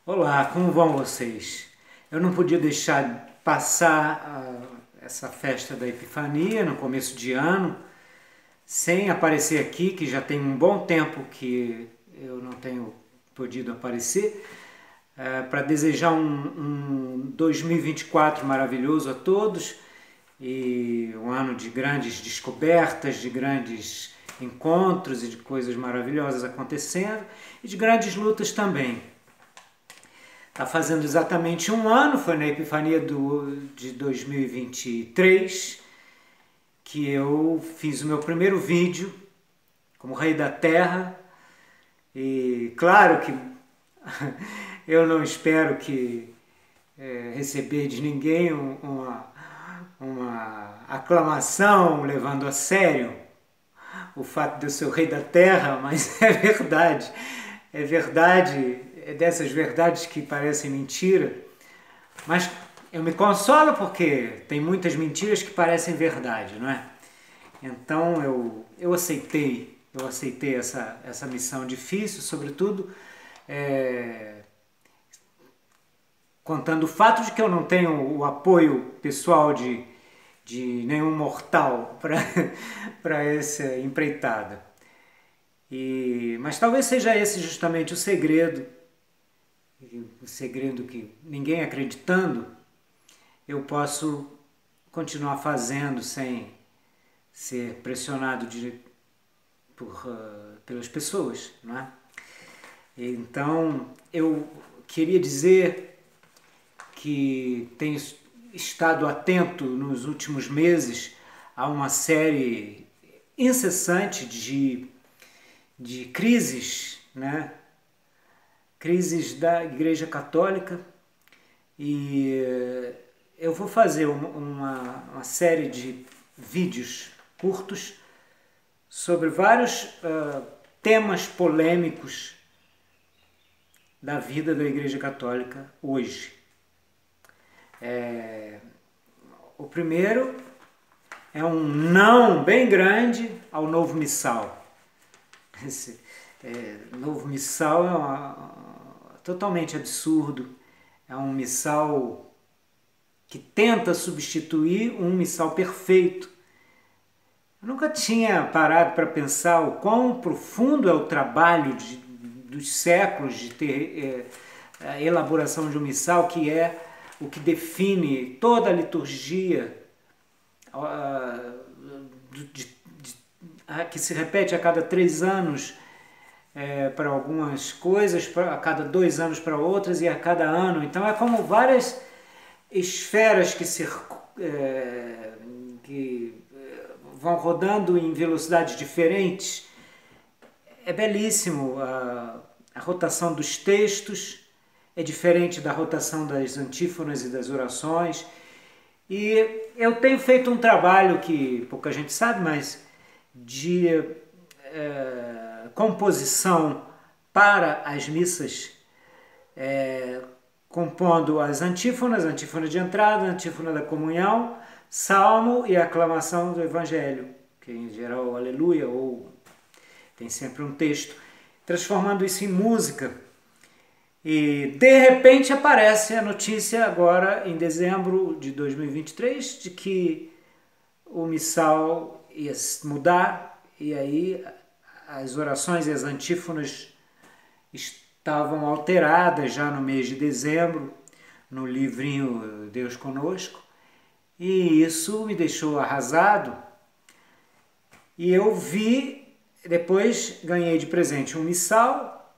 Olá, como vão vocês? Eu não podia deixar passar essa festa da Epifania no começo de ano sem aparecer aqui, que já tem um bom tempo que eu não tenho podido aparecer, para desejar um 2024 maravilhoso a todos e um ano de grandes descobertas, de grandes encontros e de coisas maravilhosas acontecendo e de grandes lutas também. Está fazendo exatamente um ano, foi na Epifania de 2023 que eu fiz o meu primeiro vídeo como Rei da Terra. E claro que eu não espero que receber de ninguém uma aclamação levando a sério o fato de eu ser o Rei da Terra, mas é verdade. É verdade, é dessas verdades que parecem mentira, mas eu me consolo porque tem muitas mentiras que parecem verdade, não é? Então eu aceitei essa missão difícil, sobretudo contando o fato de que eu não tenho o apoio pessoal de nenhum mortal para essa empreitada. Mas talvez seja esse justamente o segredo que ninguém acreditando, eu posso continuar fazendo sem ser pressionado pelas pessoas, não é? Então, eu queria dizer que tenho estado atento nos últimos meses a uma série incessante de crises, né? Crises da Igreja Católica, e eu vou fazer uma série de vídeos curtos sobre vários temas polêmicos da vida da Igreja Católica hoje. O primeiro é um não bem grande ao novo missal. Esse novo missal é totalmente absurdo. É um missal que tenta substituir um missal perfeito. Eu nunca tinha parado para pensar o quão profundo é o trabalho dos séculos de ter a elaboração de um missal, que é o que define toda a liturgia que se repete a cada 3 anos para algumas coisas, a cada 2 anos para outras e a cada ano. Então é como várias esferas que vão rodando em velocidades diferentes. É belíssimo. A rotação dos textos é diferente da rotação das antífonas e das orações. E eu tenho feito um trabalho que pouca gente sabe, mas de composição para as missas, compondo as antífonas, antífona de entrada, antífona da comunhão, salmo e aclamação do Evangelho, que em geral o Aleluia, ou tem sempre um texto, transformando isso em música. E de repente aparece a notícia agora em dezembro de 2023 de que o missal ia mudar, e aí as orações e as antífonas estavam alteradas já no mês de dezembro, no livrinho Deus Conosco, e isso me deixou arrasado. E eu vi, depois ganhei de presente um missal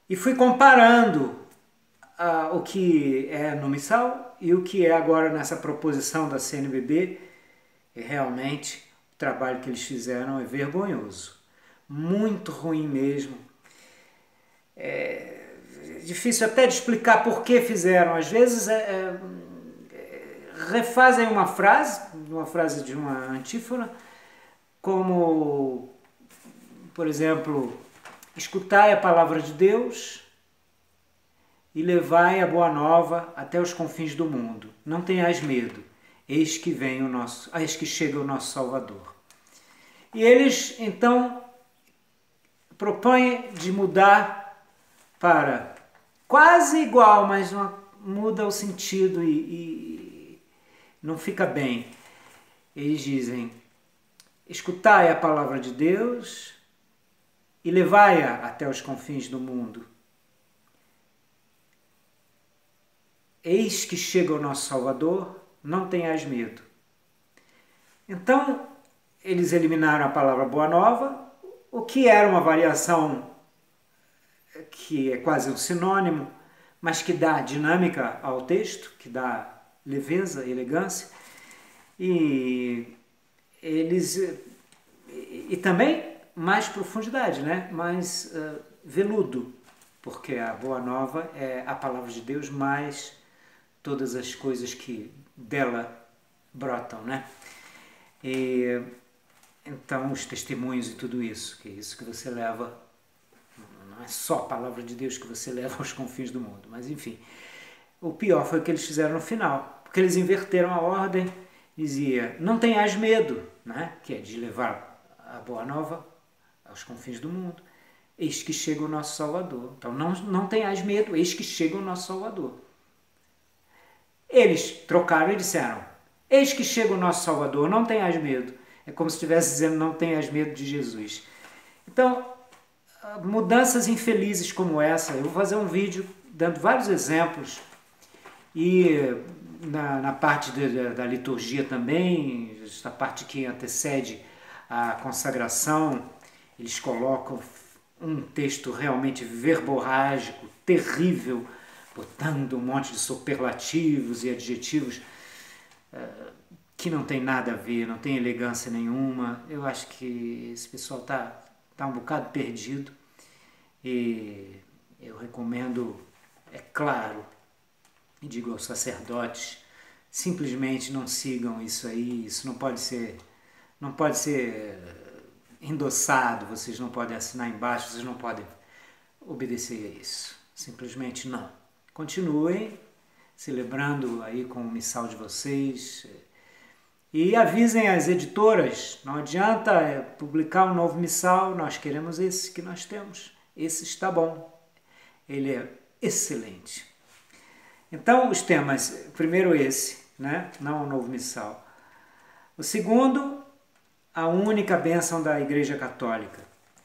e fui comparando o que é no missal e o que é agora nessa proposição da CNBB. E realmente o trabalho que eles fizeram é vergonhoso, muito ruim mesmo. É difícil até de explicar por que fizeram. Às vezes refazem uma frase de uma antífona, como, por exemplo, escutai a palavra de Deus e levai a boa nova até os confins do mundo. Não tenhais medo, eis que chega o nosso Salvador. E eles então propõem de mudar para quase igual, mas muda o sentido e não fica bem. Eles dizem: escutai a palavra de Deus e levai-a até os confins do mundo. Eis que chega o nosso Salvador, não tenhais medo. Então, eles eliminaram a palavra Boa Nova, o que era uma variação que é quase um sinônimo, mas que dá dinâmica ao texto, que dá leveza, elegância, e eles e também mais profundidade, né? Mais veludo, porque a Boa Nova é a palavra de Deus mais todas as coisas que dela brotam, né? E então os testemunhos e tudo isso, que é isso que você leva, não é só a palavra de Deus que você leva aos confins do mundo, mas enfim. O pior foi o que eles fizeram no final, porque eles inverteram a ordem, dizia: não tenhas medo, né? Que é de levar a Boa Nova aos confins do mundo. Eis que chega o nosso Salvador. Então não tenhas medo, eis que chega o nosso Salvador. Eles trocaram e disseram: eis que chega o nosso Salvador, não tenhas medo. É como se estivesse dizendo: não tenhas medo de Jesus. Então, mudanças infelizes como essa, eu vou fazer um vídeo dando vários exemplos, e na parte da liturgia também, esta parte que antecede a consagração, eles colocam um texto realmente verborrágico, terrível, botando um monte de superlativos e adjetivos que não tem nada a ver, não tem elegância nenhuma. Eu acho que esse pessoal tá um bocado perdido, e eu recomendo, é claro, e digo aos sacerdotes, simplesmente não sigam isso aí. Isso não pode ser endossado, vocês não podem assinar embaixo, vocês não podem obedecer a isso. Simplesmente não. Continuem celebrando aí com o missal de vocês, e avisem as editoras: não adianta publicar um novo missal, nós queremos esse que nós temos, esse está bom, ele é excelente. Então, os temas: primeiro esse, né? Não o novo missal. O segundo, a única bênção da Igreja Católica.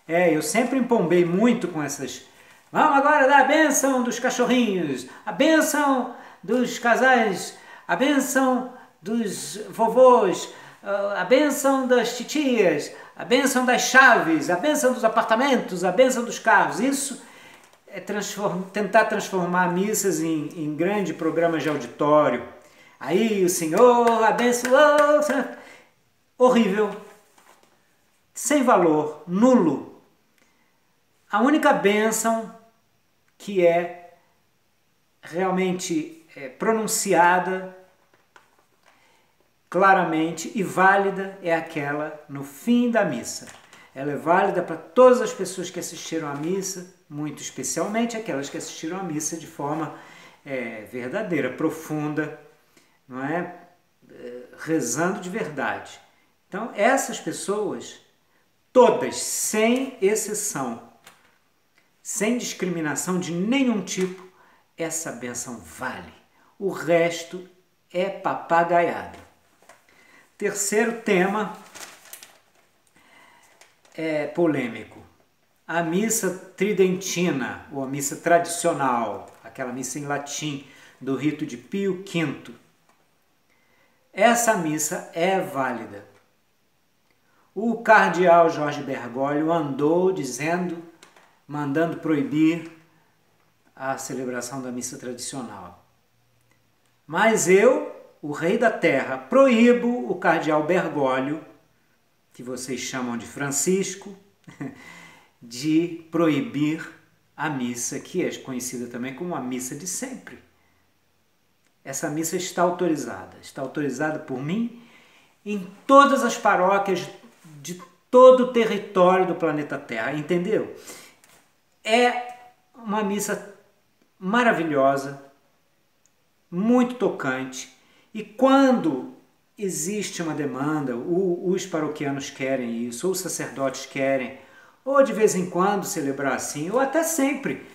Eu sempre empombei muito com essas: vamos agora dar a bênção dos cachorrinhos, a bênção dos casais, a bênção dos vovôs, a bênção das titias, a bênção das chaves, a bênção dos apartamentos, a bênção dos carros. Isso é tentar transformar missas em grande programas de auditório. Aí o Senhor abençoou. Horrível, sem valor, nulo. A única bênção que é realmente pronunciada claramente e válida é aquela no fim da missa. Ela é válida para todas as pessoas que assistiram à missa, muito especialmente aquelas que assistiram à missa de forma verdadeira, profunda, não é? Rezando de verdade. Então, essas pessoas, todas, sem exceção, sem discriminação de nenhum tipo, essa bênção vale. O resto é papagaiada. Terceiro tema é polêmico. A missa tridentina, ou a missa tradicional, aquela missa em latim do rito de Pio V. Essa missa é válida. O cardeal Jorge Bergoglio andou mandando proibir a celebração da missa tradicional. Mas eu, o rei da terra, proíbo o cardeal Bergoglio, que vocês chamam de Francisco, de proibir a missa, que é conhecida também como a missa de sempre. Essa missa está autorizada por mim em todas as paróquias de todo o território do planeta Terra, entendeu? É uma missa maravilhosa, muito tocante, e quando existe uma demanda, os paroquianos querem isso, ou os sacerdotes querem, ou de vez em quando celebrar assim, ou até sempre,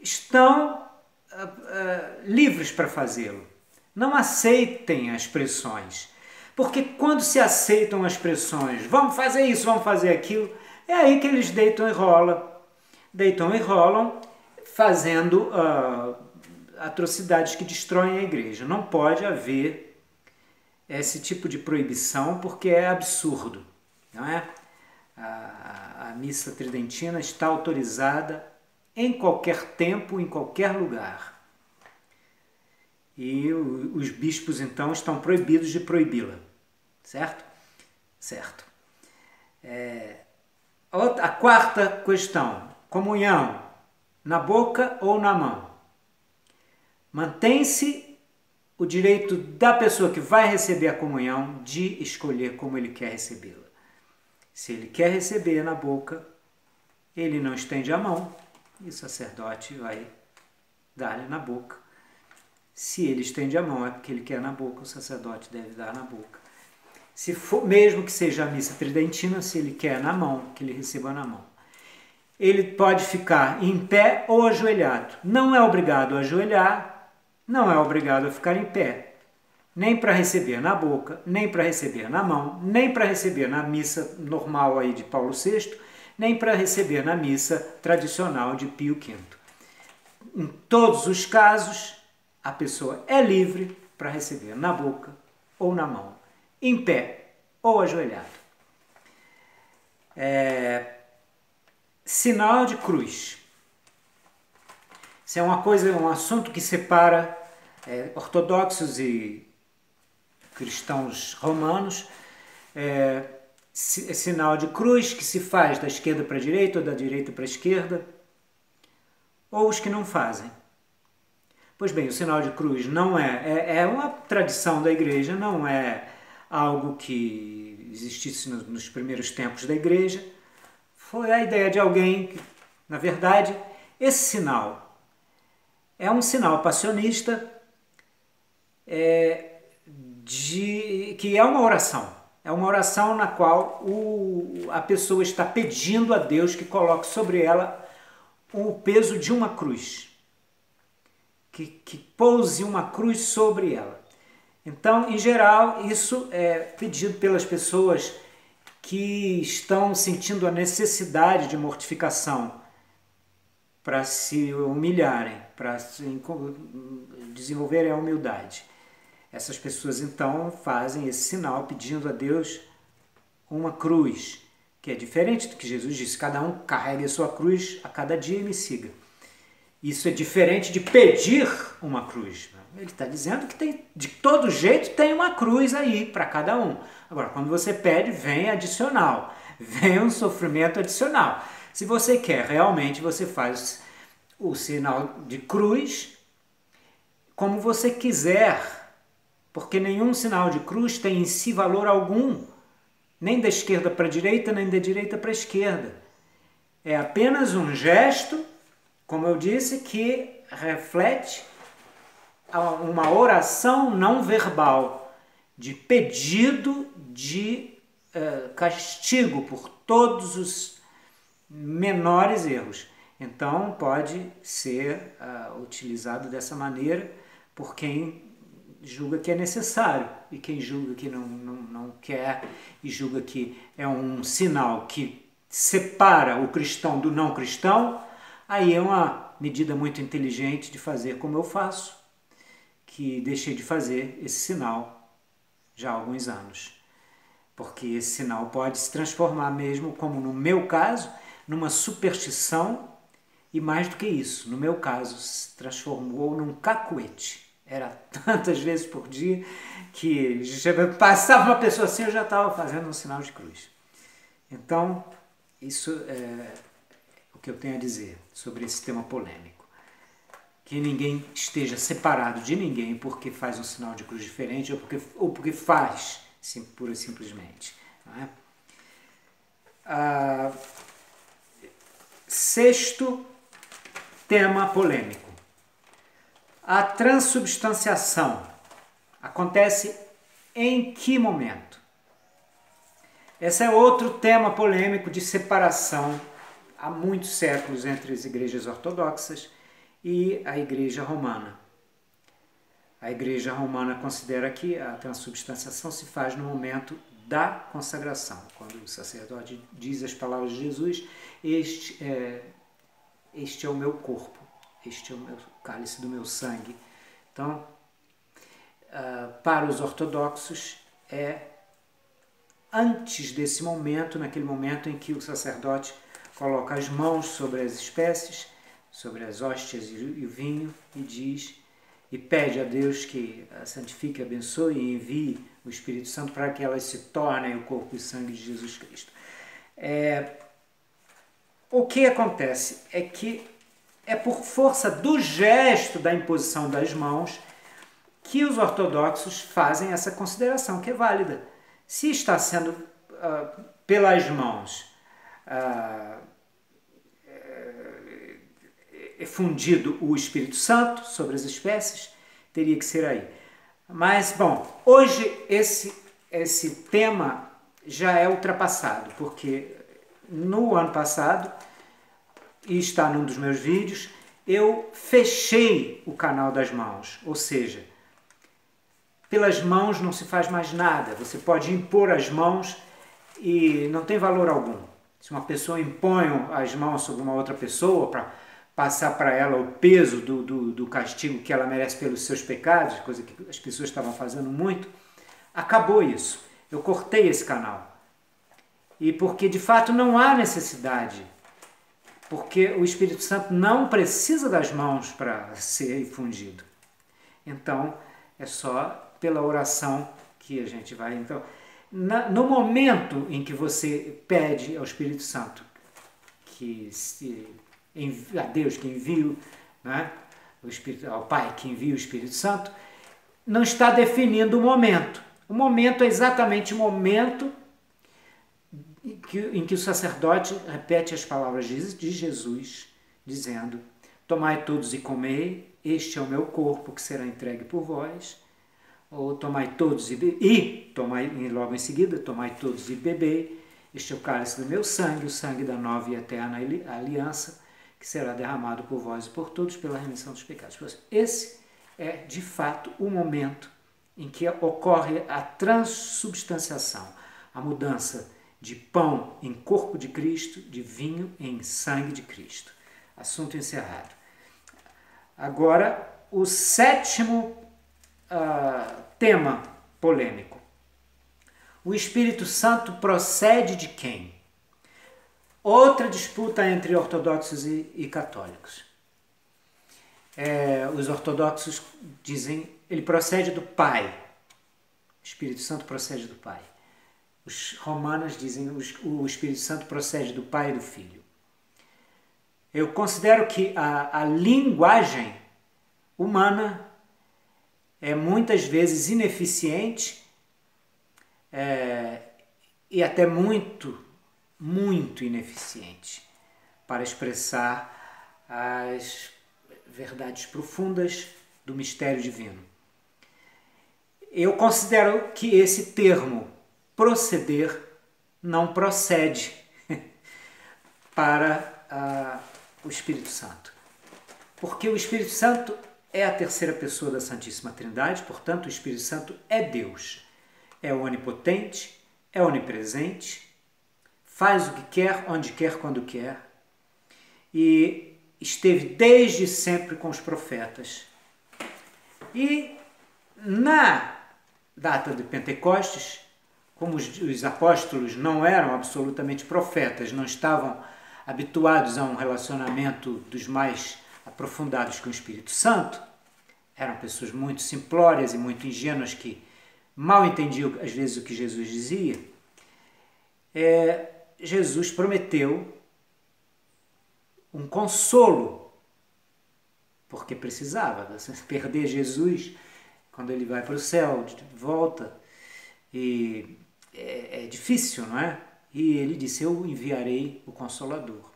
estão livres para fazê-lo. Não aceitem as pressões, porque quando se aceitam as pressões, vamos fazer isso, vamos fazer aquilo, é aí que eles deitam e rolam, fazendo atrocidades que destroem a igreja. Não pode haver esse tipo de proibição, porque é absurdo, não é? A missa tridentina está autorizada em qualquer tempo, em qualquer lugar. E os bispos, então, estão proibidos de proibi-la. Certo? Certo. A quarta questão. Comunhão na boca ou na mão? Mantém-se o direito da pessoa que vai receber a comunhão de escolher como ele quer recebê-la. Se ele quer receber na boca, ele não estende a mão e o sacerdote vai dar-lhe na boca. Se ele estende a mão, é porque ele quer na boca, o sacerdote deve dar na boca. Se for, mesmo que seja a missa tridentina, se ele quer na mão, que ele receba na mão. Ele pode ficar em pé ou ajoelhado. Não é obrigado a ajoelhar, não é obrigado a ficar em pé. Nem para receber na boca, nem para receber na mão, nem para receber na missa normal aí de Paulo VI, nem para receber na missa tradicional de Pio V. Em todos os casos, a pessoa é livre para receber na boca ou na mão, em pé ou ajoelhado. Sinal de cruz. Isso é um assunto que separa ortodoxos e cristãos romanos. Sinal de cruz que se faz da esquerda para a direita ou da direita para a esquerda, ou os que não fazem. Pois bem, o sinal de cruz não é uma tradição da igreja, não é algo que existisse nos primeiros tempos da igreja. Foi a ideia de alguém que, na verdade, esse sinal é um sinal passionista que é uma oração. É uma oração na qual a pessoa está pedindo a Deus que coloque sobre ela o peso de uma cruz. Que pouse uma cruz sobre ela. Então, em geral, isso é pedido pelas pessoas que estão sentindo a necessidade de mortificação para se humilharem, para desenvolverem a humildade. Essas pessoas, então, fazem esse sinal pedindo a Deus uma cruz, que é diferente do que Jesus disse: cada um carregue a sua cruz a cada dia e me siga. Isso é diferente de pedir uma cruz. Ele está dizendo que de todo jeito tem uma cruz aí para cada um. Agora, quando você pede, vem adicional, vem um sofrimento adicional. Se você quer realmente, você faz o sinal de cruz como você quiser, porque nenhum sinal de cruz tem em si valor algum, nem da esquerda para a direita, nem da direita para a esquerda. É apenas um gesto, como eu disse, que reflete uma oração não verbal, de pedido de castigo por todos os menores erros. Então pode ser utilizado dessa maneira por quem julga que é necessário, e quem julga que não quer e julga que é um sinal que separa o cristão do não cristão, aí é uma medida muito inteligente de fazer como eu faço, que deixei de fazer esse sinal já há alguns anos. Porque esse sinal pode se transformar mesmo, como no meu caso, numa superstição, e mais do que isso, no meu caso, se transformou num cacuete. Era tantas vezes por dia que passava uma pessoa assim, eu já estava fazendo um sinal de cruz. Então, isso é o que eu tenho a dizer sobre esse tema polêmico. Que ninguém esteja separado de ninguém porque faz um sinal de cruz diferente ou porque faz, pura e simplesmente. Não é? Sexto tema polêmico. A transubstanciação acontece em que momento? Esse é outro tema polêmico de separação há muitos séculos entre as igrejas ortodoxas e a Igreja Romana. A Igreja Romana considera que a transubstanciação se faz no momento da consagração, quando o sacerdote diz as palavras de Jesus: este é o meu corpo, este é o meu cálice do meu sangue. Então, para os ortodoxos, é antes desse momento, naquele momento em que o sacerdote coloca as mãos sobre as espécies, sobre as hóstias e o vinho, e diz, e pede a Deus que a santifique, abençoe e envie o Espírito Santo para que elas se tornem o corpo e sangue de Jesus Cristo. O que acontece é que é por força do gesto da imposição das mãos que os ortodoxos fazem essa consideração, que é válida. Se está sendo pelas mãos fundido o Espírito Santo sobre as espécies, teria que ser aí. Mas, bom, hoje esse tema já é ultrapassado, porque no ano passado, e está num dos meus vídeos, eu fechei o canal das mãos, ou seja, pelas mãos não se faz mais nada, você pode impor as mãos e não tem valor algum. Se uma pessoa impõe as mãos sobre uma outra pessoa para passar para ela o peso do castigo que ela merece pelos seus pecados, coisa que as pessoas estavam fazendo muito, acabou isso. Eu cortei esse canal. E porque de fato não há necessidade, porque o Espírito Santo não precisa das mãos para ser infundido. Então, é só pela oração que a gente vai. Então, no momento em que você pede ao Espírito Santo a Deus que envia, né, ao Pai que envia o Espírito Santo, não está definindo o momento. O momento é exatamente o momento em que o sacerdote repete as palavras de Jesus, dizendo: tomai todos e comei, este é o meu corpo que será entregue por vós. Ou tomai todos e logo em seguida, tomai todos e bebei, este é o cálice do meu sangue, o sangue da nova e eterna aliança, que será derramado por vós e por todos pela remissão dos pecados. Esse é, de fato, o momento em que ocorre a transubstanciação, a mudança de pão em corpo de Cristo, de vinho em sangue de Cristo. Assunto encerrado. Agora, o sétimo tema polêmico. O Espírito Santo procede de quem? Outra disputa entre ortodoxos e católicos. Os ortodoxos dizem ele procede do Pai. O Espírito Santo procede do Pai. Os romanos dizem o Espírito Santo procede do Pai e do Filho. Eu considero que a linguagem humana é muitas vezes ineficiente e até muito ineficiente para expressar as verdades profundas do mistério divino. Eu considero que esse termo proceder não procede para o Espírito Santo, porque o Espírito Santo é a terceira pessoa da Santíssima Trindade, portanto o Espírito Santo é Deus, é onipotente, é onipresente, faz o que quer, onde quer, quando quer, e esteve desde sempre com os profetas. E na data de Pentecostes, como os apóstolos não eram absolutamente profetas, não estavam habituados a um relacionamento dos mais aprofundados com o Espírito Santo, eram pessoas muito simplórias e muito ingênuas que mal entendiam às vezes o que Jesus dizia. Jesus prometeu um consolo, porque precisava perder Jesus quando ele vai para o céu, de volta, e é difícil, não é? E ele disse: eu enviarei o Consolador.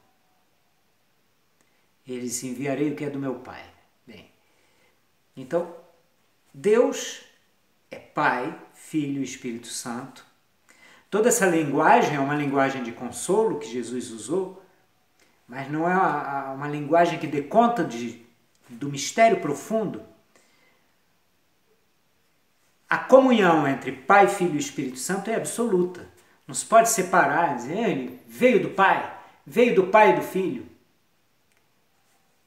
Ele disse: enviarei o que é do meu Pai. Bem, então, Deus é Pai, Filho e Espírito Santo. Toda essa linguagem é uma linguagem de consolo que Jesus usou, mas não é uma linguagem que dê conta de do mistério profundo, a comunhão entre Pai, Filho e Espírito Santo é absoluta. Não se pode separar, dizer, ele veio do Pai e do Filho.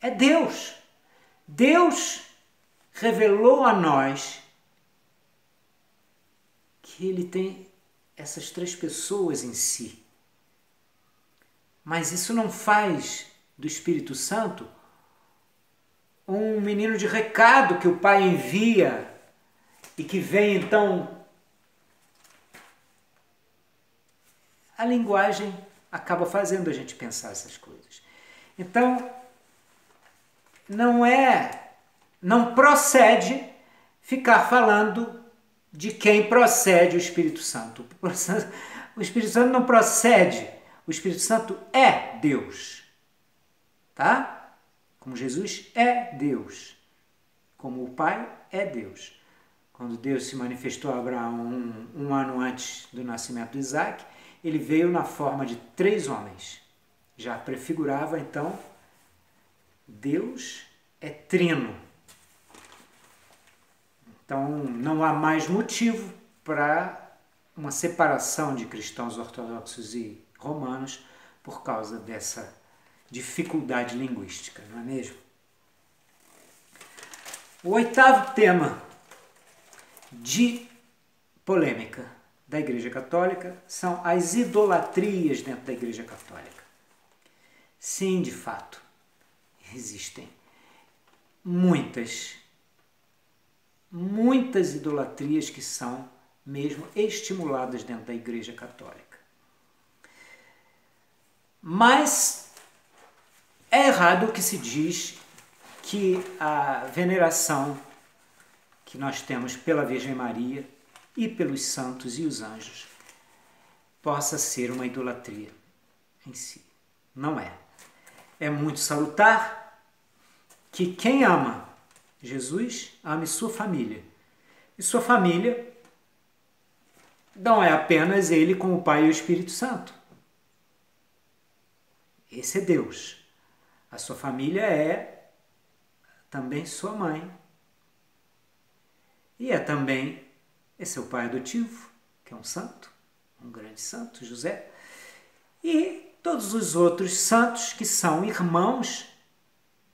É Deus. Deus revelou a nós que ele tem essas três pessoas em si. Mas isso não faz do Espírito Santo um menino de recado que o Pai envia e que vem então. A linguagem acaba fazendo a gente pensar essas coisas. Então, não procede ficar falando de quem procede o Espírito Santo. O Espírito Santo não procede, o Espírito Santo é Deus. Tá? Como Jesus é Deus. Como o Pai é Deus. Quando Deus se manifestou a Abraão um ano antes do nascimento de Isaac, ele veio na forma de 3 homens. Já prefigurava, então, Deus é trino. Então, não há mais motivo para uma separação de cristãos ortodoxos e romanos por causa dessa dificuldade linguística, não é mesmo? O 8º tema de polêmica da Igreja Católica são as idolatrias dentro da Igreja Católica. Sim, de fato, existem muitas idolatrias que são mesmo estimuladas dentro da Igreja Católica. Mas é errado o que se diz que a veneração que nós temos pela Virgem Maria e pelos santos e os anjos possa ser uma idolatria em si. Não é. É muito salutar que quem ama Jesus ame sua família. E sua família não é apenas ele com o Pai e o Espírito Santo. Esse é Deus. A sua família é também sua mãe. E é também seu pai adotivo, que é um santo, um grande santo, José. E todos os outros santos que são irmãos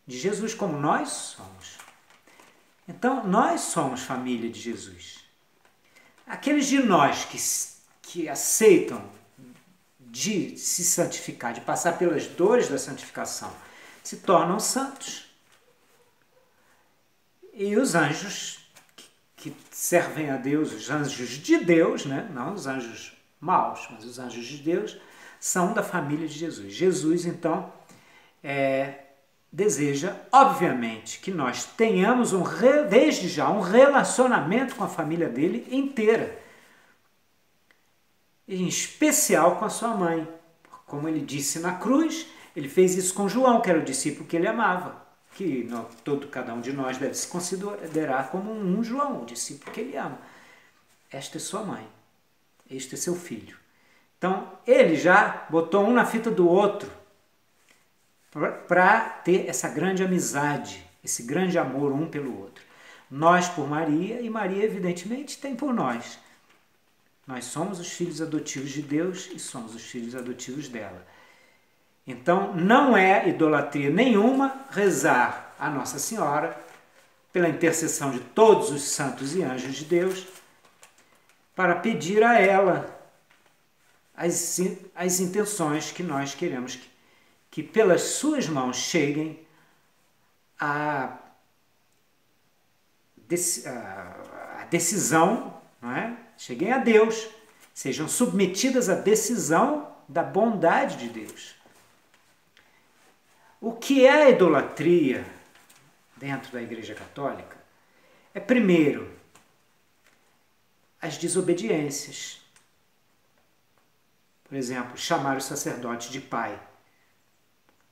de Jesus, como nós somos. Então, nós somos família de Jesus. Aqueles de nós que aceitam de se santificar, de passar pelas dores da santificação, se tornam santos. E os anjos que servem a Deus, os anjos de Deus, né? Não os anjos maus, mas os anjos de Deus, são da família de Jesus. Jesus, então, deseja, obviamente, que nós tenhamos desde já um relacionamento com a família dele inteira, em especial com a sua mãe. Como ele disse na cruz, ele fez isso com João, que era o discípulo que ele amava, que cada um de nós deve se considerar como um João, o discípulo que ele ama. Esta é sua mãe, este é seu filho. Então, ele já botou um na fita do outro para ter essa grande amizade, esse grande amor um pelo outro. Nós por Maria e Maria, evidentemente, tem por nós. Nós somos os filhos adotivos de Deus e somos os filhos adotivos dela. Então, não é idolatria nenhuma rezar a Nossa Senhora, pela intercessão de todos os santos e anjos de Deus, para pedir a ela as intenções que nós queremos que pelas suas mãos cheguem a decisão, não é? Cheguem a Deus, sejam submetidas à decisão da bondade de Deus. O que é a idolatria dentro da Igreja Católica é, primeiro, as desobediências. Por exemplo, chamar o sacerdote de pai.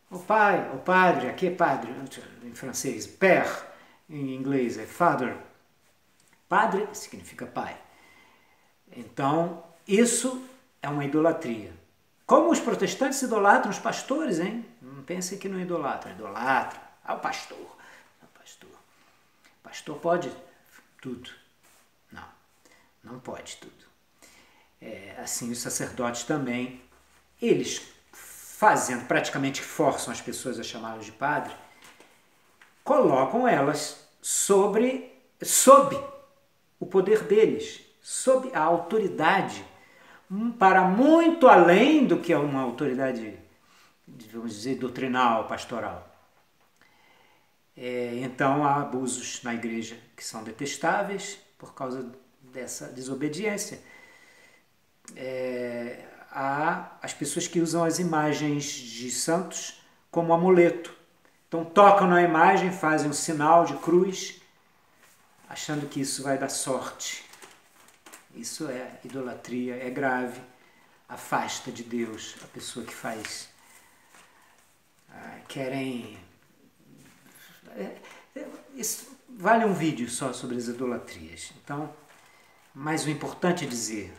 O pai, o padre, aqui é padre, em francês, père, em inglês é father. Padre significa pai. Então, isso é uma idolatria. Como os protestantes idolatram os pastores, hein? Não pensem que não idolatram. Idolatram. Ah, o pastor. pastor pode tudo. Não, não pode tudo. Assim, os sacerdotes também, eles fazendo, praticamente forçam as pessoas a chamá-los de padre, colocam elas sob o poder deles, sob a autoridade, para muito além do que é uma autoridade, vamos dizer, doutrinal, pastoral. Então há abusos na igreja que são detestáveis por causa dessa desobediência. Há as pessoas que usam as imagens de santos como amuleto. Então tocam na imagem, fazem um sinal de cruz, achando que isso vai dar sorte. Isso é idolatria, é grave, afasta de Deus a pessoa que faz. Isso vale um vídeo só sobre as idolatrias. Então, mas o importante é dizer,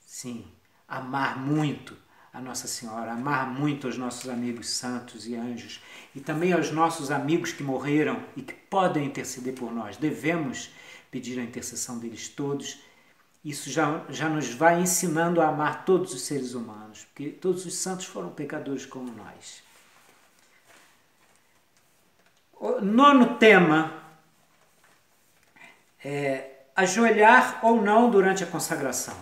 sim, amar muito a Nossa Senhora, amar muito aos nossos amigos santos e anjos, e também aos nossos amigos que morreram e que podem interceder por nós. Devemos pedir a intercessão deles todos. Isso já nos vai ensinando a amar todos os seres humanos, porque todos os santos foram pecadores como nós. O nono tema é ajoelhar ou não durante a consagração.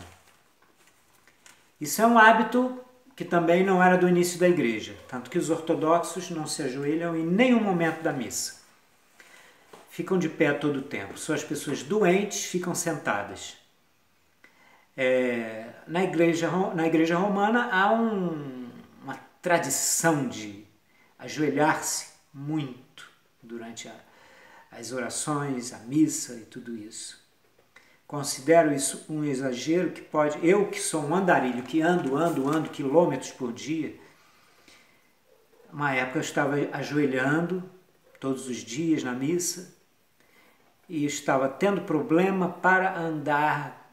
Isso é um hábito que também não era do início da igreja, tanto que os ortodoxos não se ajoelham em nenhum momento da missa. Ficam de pé todo o tempo. Só as pessoas doentes ficam sentadas. Na igreja romana há uma tradição de ajoelhar-se muito durante as orações, a missa e tudo isso. Considero isso um exagero que pode... Eu que sou um andarilho, que ando quilômetros por dia, uma época eu estava ajoelhando todos os dias na missa e estava tendo problema para andar,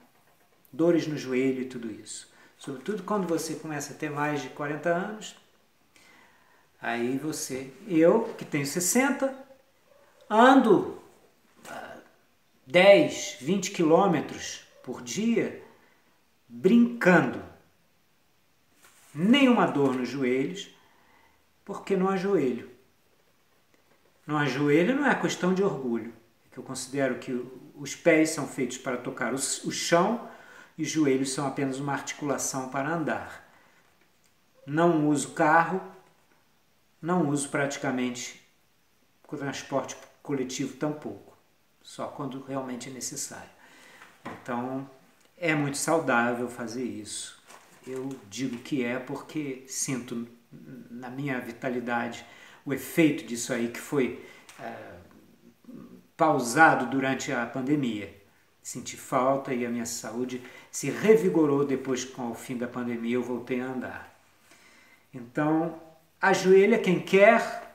dores no joelho e tudo isso. Sobretudo quando você começa a ter mais de 40 anos, aí eu que tenho 60, ando 10, 20 quilômetros por dia brincando. Nenhuma dor nos joelhos, porque não ajoelho. Não ajoelho não é questão de orgulho, é que eu considero que os pés são feitos para tocar o chão e os joelhos são apenas uma articulação para andar. Não uso carro, não uso praticamente o transporte coletivo tampouco, só quando realmente é necessário. Então, é muito saudável fazer isso. Eu digo que é porque sinto na minha vitalidade o efeito disso aí que foi pausado durante a pandemia. Senti falta e a minha saúde se revigorou depois que, com o fim da pandemia, eu voltei a andar. Então, ajoelha quem quer.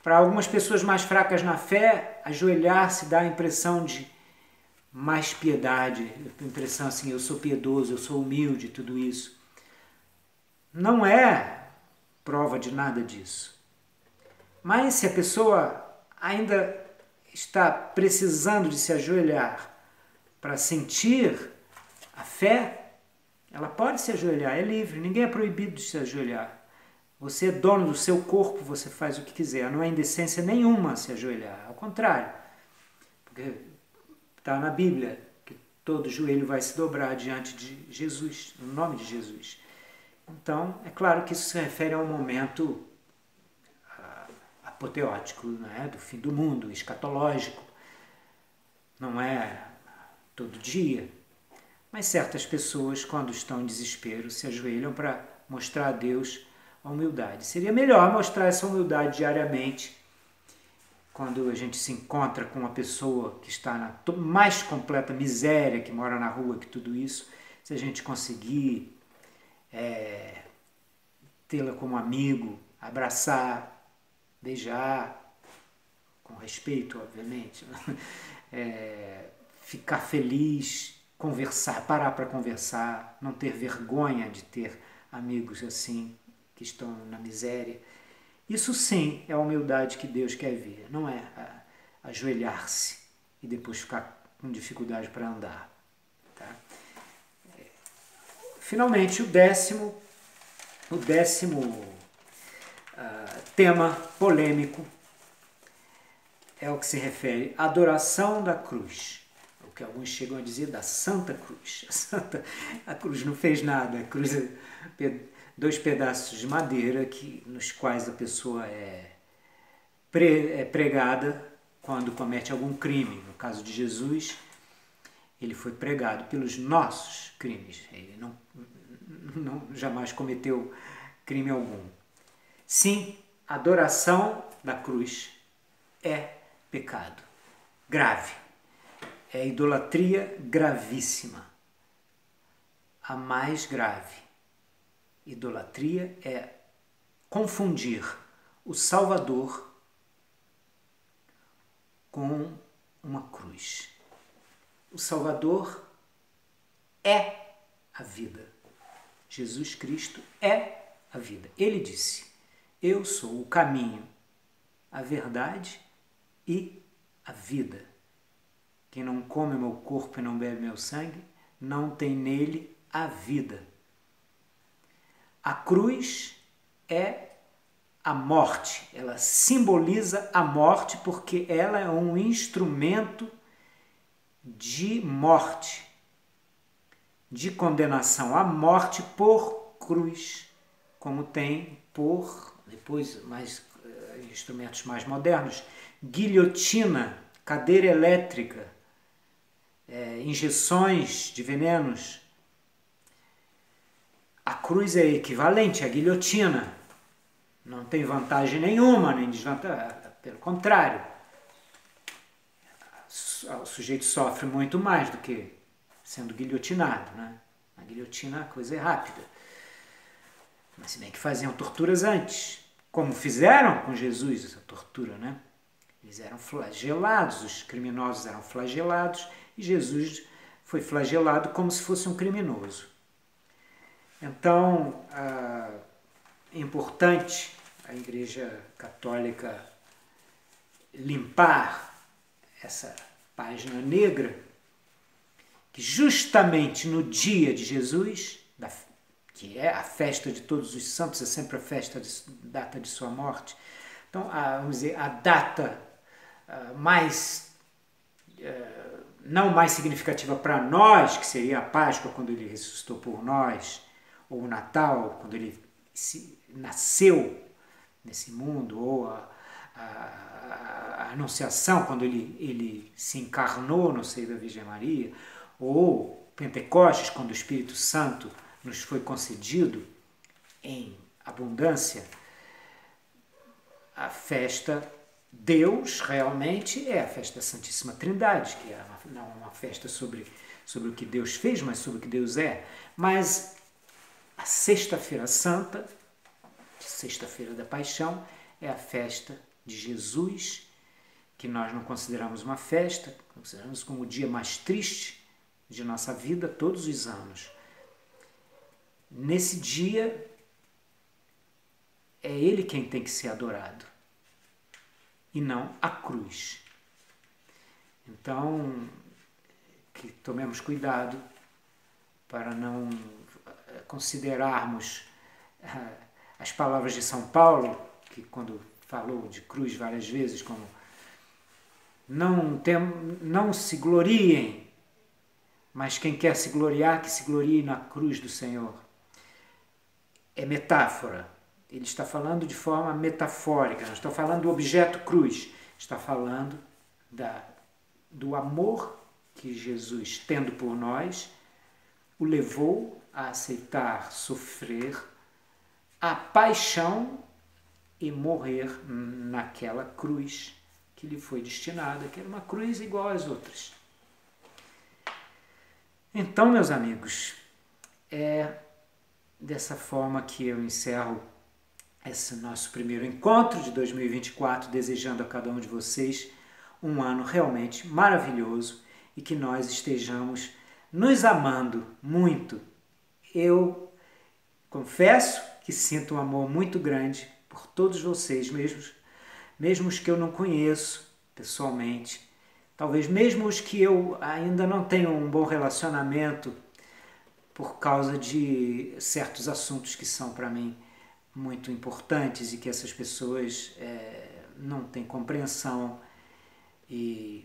Para algumas pessoas mais fracas na fé, ajoelhar-se dá a impressão de mais piedade, a impressão assim, eu sou piedoso, eu sou humilde, tudo isso. Não é prova de nada disso. Mas se a pessoa ainda está precisando de se ajoelhar para sentir a fé, ela pode se ajoelhar, é livre, ninguém é proibido de se ajoelhar. Você é dono do seu corpo, você faz o que quiser, não é indecência nenhuma se ajoelhar, ao contrário, porque está na Bíblia que todo joelho vai se dobrar diante de Jesus, no nome de Jesus. Então, é claro que isso se refere a um momento apoteótico, né, do fim do mundo, escatológico, não é todo dia, mas certas pessoas, quando estão em desespero, se ajoelham para mostrar a Deus a humildade. Seria melhor mostrar essa humildade diariamente, quando a gente se encontra com uma pessoa que está na mais completa miséria, que mora na rua, que tudo isso, se a gente conseguir tê-la como amigo, abraçar, beijar, com respeito, obviamente, ficar feliz, conversar, parar para conversar, não ter vergonha de ter amigos assim, que estão na miséria. Isso sim é a humildade que Deus quer ver, não é ajoelhar-se. e depois ficar com dificuldade para andar. Tá? Finalmente, o décimo tema polêmico é o que se refere à adoração da cruz, o que alguns chegam a dizer da Santa Cruz. A cruz não fez nada, a cruz é dois pedaços de madeira nos quais a pessoa é pregada quando comete algum crime. No caso de Jesus, ele foi pregado pelos nossos crimes, ele jamais cometeu crime algum. Sim, a adoração da cruz é pecado grave, é idolatria gravíssima, a mais grave. Idolatria é confundir o Salvador com uma cruz. O Salvador é a vida. Jesus Cristo é a vida. Ele disse: eu sou o caminho, a verdade e a vida. Quem não come meu corpo e não bebe meu sangue, não tem nele a vida. A cruz é a morte, ela simboliza a morte porque ela é um instrumento de morte, de condenação à morte por cruz, como tem depois instrumentos mais modernos, guilhotina, cadeira elétrica, injeções de venenos. A cruz é equivalente à guilhotina. Não tem vantagem nenhuma, nem desvantagem. Pelo contrário, o sujeito sofre muito mais do que sendo guilhotinado. Né? Na guilhotina a coisa é rápida. Mas se bem que faziam torturas antes, como fizeram com Jesus essa tortura, né? Eles eram flagelados, os criminosos eram flagelados e Jesus foi flagelado como se fosse um criminoso. Então, é importante a Igreja Católica limpar essa página negra, que justamente no dia de Jesus, que é a festa de todos os santos, é sempre a data de sua morte. Então, vamos dizer, a data não mais significativa para nós, que seria a Páscoa, quando ele ressuscitou por nós, ou o Natal, quando ele nasceu nesse mundo, ou a Anunciação, quando ele se encarnou no seio da Virgem Maria, ou Pentecostes, quando o Espírito Santo nos foi concedido em abundância. A festa, Deus realmente é a festa da Santíssima Trindade, que é não uma festa sobre o que Deus fez, mas sobre o que Deus é. Mas a Sexta-feira Santa, Sexta-feira da Paixão, é a festa de Jesus, que nós não consideramos uma festa, consideramos como o dia mais triste de nossa vida todos os anos. Nesse dia, é Ele quem tem que ser adorado, e não a cruz. Então, que tomemos cuidado para não considerarmos as palavras de São Paulo, que quando falou de cruz várias vezes, como não se gloriem, mas quem quer se gloriar, que se glorie na cruz do Senhor. É metáfora. Ele está falando de forma metafórica, não está falando do objeto cruz, está falando do amor que Jesus, tendo por nós, o levou a aceitar sofrer a paixão e morrer naquela cruz que lhe foi destinada, que era uma cruz igual às outras. Então, meus amigos, é dessa forma que eu encerro esse nosso primeiro encontro de 2024, desejando a cada um de vocês um ano realmente maravilhoso e que nós estejamos nos amando muito. Eu confesso que sinto um amor muito grande por todos vocês, mesmo os que eu não conheço pessoalmente, Talvez mesmo os que eu ainda não tenho um bom relacionamento por causa de certos assuntos que são para mim muito importantes e que essas pessoas não têm compreensão e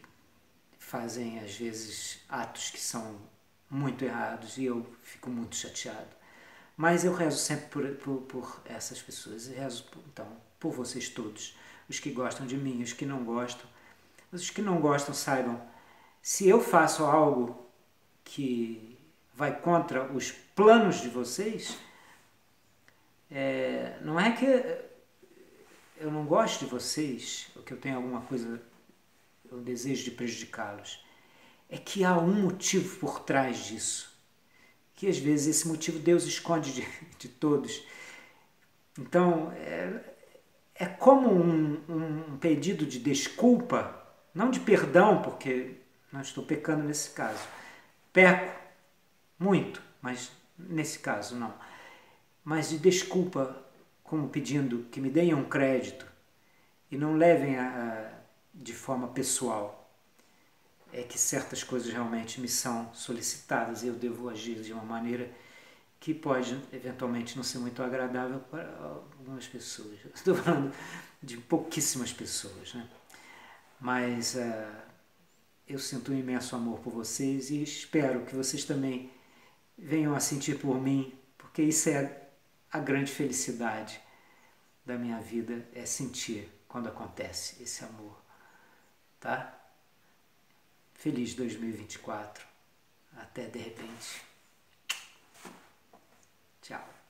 fazem às vezes atos que são muito errados e eu fico muito chateado. Mas eu rezo sempre por essas pessoas, eu rezo então por vocês todos, os que gostam de mim, os que não gostam. Os que não gostam saibam, se eu faço algo que vai contra os planos de vocês, não é que eu não gosto de vocês, ou que eu tenho alguma coisa, eu desejo de prejudicá-los. É que há um motivo por trás disso, que às vezes esse motivo Deus esconde de todos. Então, é como um pedido de desculpa, não de perdão, porque não estou pecando nesse caso. Peco muito, mas nesse caso não. Mas de desculpa, como pedindo que me deem um crédito e não levem de forma pessoal. É que certas coisas realmente me são solicitadas e eu devo agir de uma maneira que pode eventualmente não ser muito agradável para algumas pessoas. Estou falando de pouquíssimas pessoas, né? Mas eu sinto um imenso amor por vocês e espero que vocês também venham a sentir por mim, porque isso é a grande felicidade da minha vida, é sentir quando acontece esse amor, tá? Feliz 2024. Até de repente. Tchau.